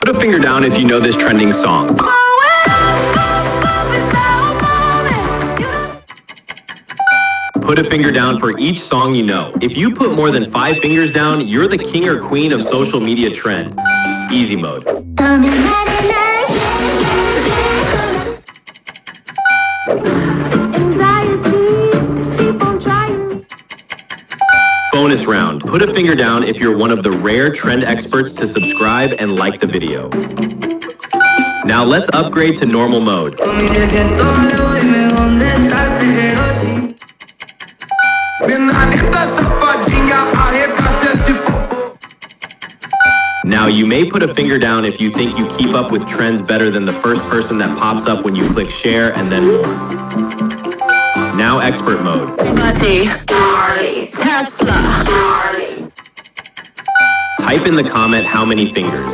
Put a finger down if you know this trending song. Put a finger down for each song you know. If you put more than 5 fingers down, you're the king or queen of social media trend. Easy mode. Bonus round. Put a finger down if you're one of the rare trend experts to subscribe and like the video. Now let's upgrade to normal mode. Now you may put a finger down if you think you keep up with trends better than the first person that pops up when you click share and then more. Now expert mode. Tesla. Type in the comment how many fingers.